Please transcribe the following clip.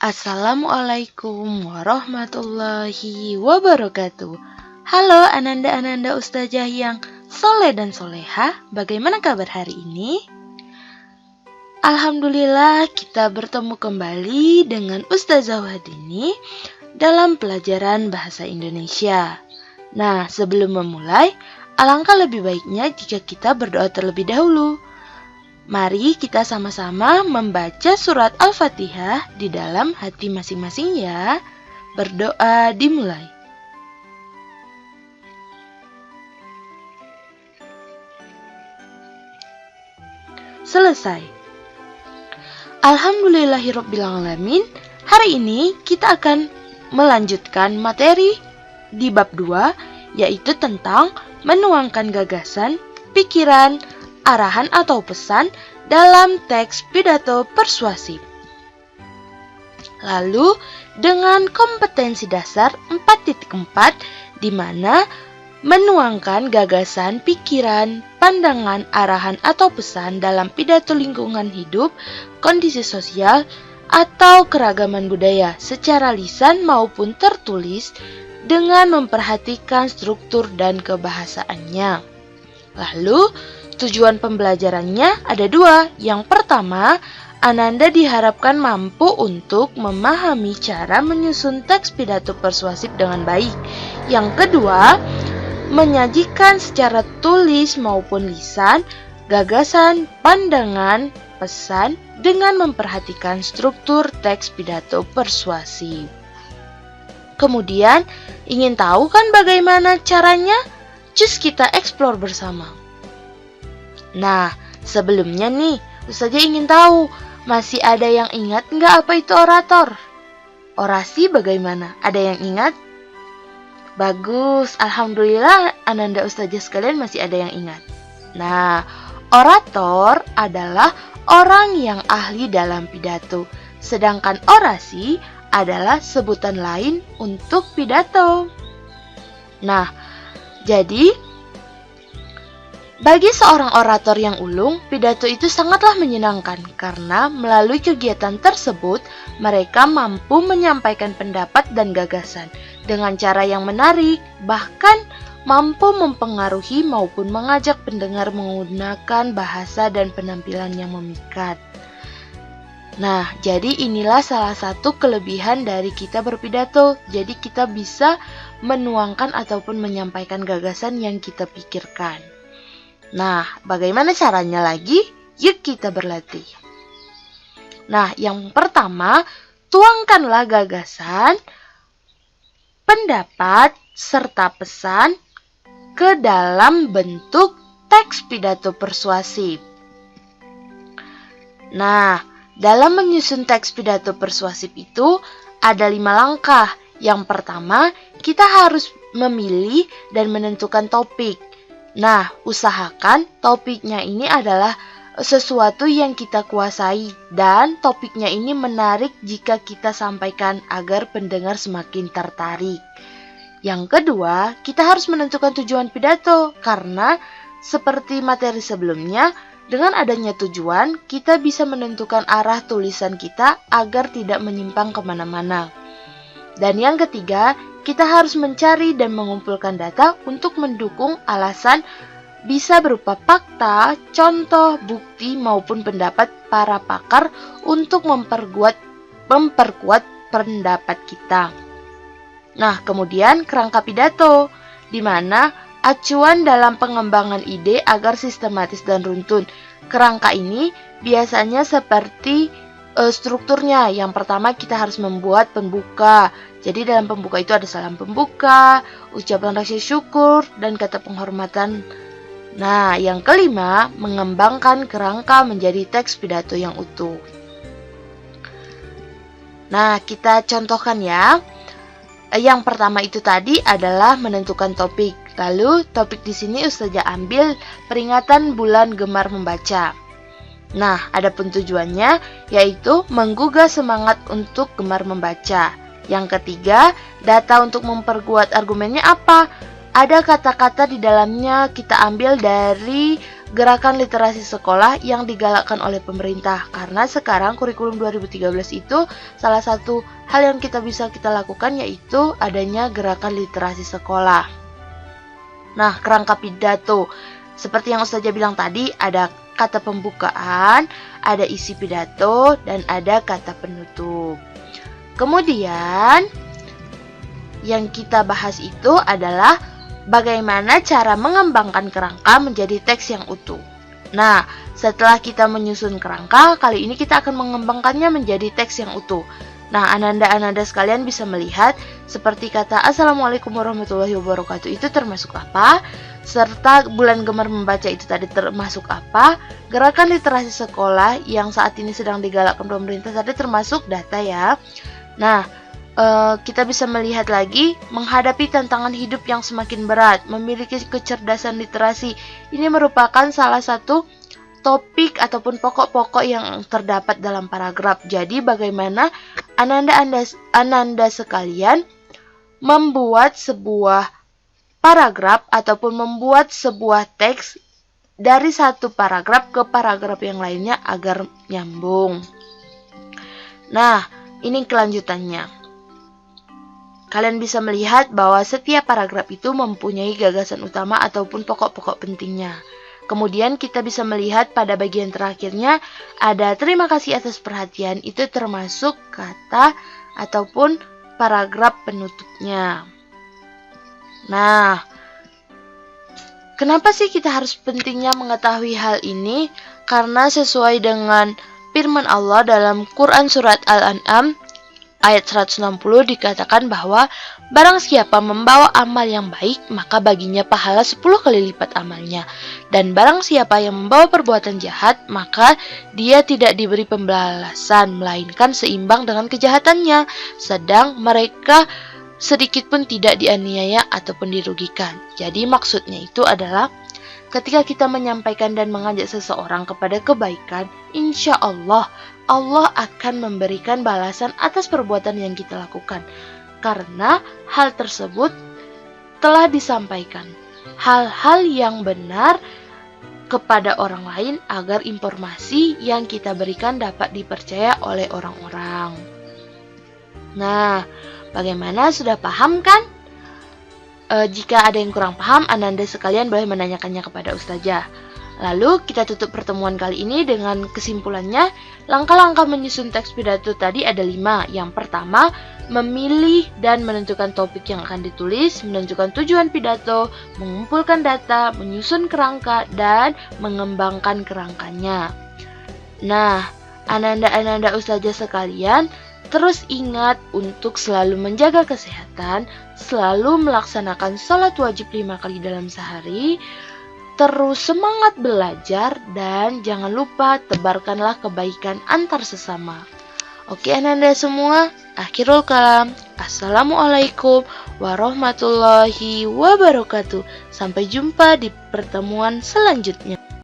Assalamualaikum warahmatullahi wabarakatuh. Halo Ananda-Ananda Ustazah yang soleh dan soleha, bagaimana kabar hari ini? Alhamdulillah kita bertemu kembali dengan Ustazah Wahdini dalam pelajaran Bahasa Indonesia. Nah, sebelum memulai, alangkah lebih baiknya jika kita berdoa terlebih dahulu. Mari kita sama-sama membaca surat Al-Fatihah di dalam hati masing-masing ya. Berdoa dimulai. Selesai. Alhamdulillahirrabbilalamin. Hari ini kita akan melanjutkan materi di bab 2, yaitu tentang menuangkan gagasan, pikiran, arahan atau pesan dalam teks pidato persuasif. Lalu dengan kompetensi dasar 4.4 di mana menuangkan gagasan, pikiran, pandangan, arahan atau pesan dalam pidato lingkungan hidup, kondisi sosial atau keragaman budaya secara lisan maupun tertulis dengan memperhatikan struktur dan kebahasaannya. Lalu tujuan pembelajarannya ada 2. Yang pertama, Ananda diharapkan mampu untuk memahami cara menyusun teks pidato persuasif dengan baik. Yang kedua, menyajikan secara tulis maupun lisan gagasan, pandangan, pesan dengan memperhatikan struktur teks pidato persuasif. Kemudian, ingin tahu kan bagaimana caranya? Cus kita explore bersama. Nah, sebelumnya nih, Ustazah ingin tahu, masih ada yang ingat nggak apa itu orator? Orasi bagaimana? Ada yang ingat? Bagus, Alhamdulillah Ananda Ustazah sekalian masih ada yang ingat. Nah, orator adalah orang yang ahli dalam pidato, sedangkan orasi adalah sebutan lain untuk pidato. Nah, jadi bagi seorang orator yang ulung, pidato itu sangatlah menyenangkan karena melalui kegiatan tersebut mereka mampu menyampaikan pendapat dan gagasan dengan cara yang menarik, bahkan mampu mempengaruhi maupun mengajak pendengar menggunakan bahasa dan penampilan yang memikat. Nah, jadi inilah salah satu kelebihan dari kita berpidato. Jadi kita bisa menuangkan ataupun menyampaikan gagasan yang kita pikirkan. Nah, bagaimana caranya lagi? Yuk kita berlatih. Nah, yang pertama, tuangkanlah gagasan, pendapat, serta pesan ke dalam bentuk teks pidato persuasif. Nah, dalam menyusun teks pidato persuasif itu ada 5 langkah. Yang pertama, kita harus memilih dan menentukan topik. Nah, usahakan topiknya ini adalah sesuatu yang kita kuasai dan topiknya ini menarik jika kita sampaikan agar pendengar semakin tertarik. Yang kedua, kita harus menentukan tujuan pidato karena seperti materi sebelumnya, dengan adanya tujuan, kita bisa menentukan arah tulisan kita agar tidak menyimpang kemana-mana. Dan yang ketiga, kita harus mencari dan mengumpulkan data untuk mendukung alasan bisa berupa fakta, contoh, bukti, maupun pendapat para pakar untuk memperkuat pendapat kita. Nah, kemudian kerangka pidato, di mana acuan dalam pengembangan ide agar sistematis dan runtun. Kerangka ini biasanya seperti strukturnya. Yang pertama kita harus membuat pembuka. Jadi dalam pembuka itu ada salam pembuka, ucapan rasa syukur, dan kata penghormatan. Nah, yang kelima, mengembangkan kerangka menjadi teks pidato yang utuh. Nah, kita contohkan ya. Yang pertama itu tadi adalah menentukan topik. Lalu topik di sini Ustazah ambil peringatan bulan gemar membaca. Nah, adapun tujuannya yaitu menggugah semangat untuk gemar membaca. Yang ketiga, data untuk memperkuat argumennya apa? Ada kata-kata di dalamnya kita ambil dari gerakan literasi sekolah yang digalakkan oleh pemerintah. Karena sekarang kurikulum 2013 itu salah satu hal yang kita lakukan yaitu adanya gerakan literasi sekolah. Nah, kerangka pidato. Seperti yang Ustazah bilang tadi, ada kata pembukaan, ada isi pidato, dan ada kata penutup. Kemudian, yang kita bahas itu adalah bagaimana cara mengembangkan kerangka menjadi teks yang utuh. Nah, setelah kita menyusun kerangka, kali ini kita akan mengembangkannya menjadi teks yang utuh. Nah, ananda-ananda sekalian bisa melihat seperti kata Assalamualaikum warahmatullahi wabarakatuh itu termasuk apa, serta bulan gemar membaca itu tadi termasuk apa, gerakan literasi sekolah yang saat ini sedang digalakkan pemerintah tadi termasuk data ya. Nah, kita bisa melihat lagi menghadapi tantangan hidup yang semakin berat, memiliki kecerdasan literasi. Ini merupakan salah satu topik ataupun pokok-pokok yang terdapat dalam paragraf. Jadi bagaimana ananda sekalian membuat sebuah paragraf ataupun membuat sebuah teks dari satu paragraf ke paragraf yang lainnya agar nyambung. Nah, ini kelanjutannya. Kalian bisa melihat bahwa setiap paragraf itu mempunyai gagasan utama ataupun pokok-pokok pentingnya. Kemudian kita bisa melihat pada bagian terakhirnya ada terima kasih atas perhatian, itu termasuk kata ataupun paragraf penutupnya. Nah, kenapa sih kita harus pentingnya mengetahui hal ini? Karena sesuai dengan firman Allah dalam Quran Surat Al-An'am ayat 160 dikatakan bahwa barang siapa membawa amal yang baik, maka baginya pahala 10 kali lipat amalnya. Dan barang siapa yang membawa perbuatan jahat, maka dia tidak diberi pembalasan, melainkan seimbang dengan kejahatannya. Sedang mereka sedikit pun tidak dianiaya ataupun dirugikan. Jadi maksudnya itu adalah ketika kita menyampaikan dan mengajak seseorang kepada kebaikan, insya Allah akan memberikan balasan atas perbuatan yang kita lakukan. Karena hal tersebut telah disampaikan. Hal-hal yang benar kepada orang lain agar informasi yang kita berikan dapat dipercaya oleh orang-orang. Nah, bagaimana? Sudah paham kan? Jika ada yang kurang paham, ananda sekalian boleh menanyakannya kepada Ustazah. Lalu kita tutup pertemuan kali ini dengan kesimpulannya. Langkah-langkah menyusun teks pidato tadi ada 5. Yang pertama, memilih dan menentukan topik yang akan ditulis, menentukan tujuan pidato, mengumpulkan data, menyusun kerangka, dan mengembangkan kerangkanya. Nah, ananda-ananda Ustazah sekalian, terus ingat untuk selalu menjaga kesehatan, selalu melaksanakan sholat wajib 5 kali dalam sehari, terus semangat belajar, dan jangan lupa tebarkanlah kebaikan antar sesama. Oke ananda semua, akhirul kalam. Assalamualaikum warahmatullahi wabarakatuh. Sampai jumpa di pertemuan selanjutnya.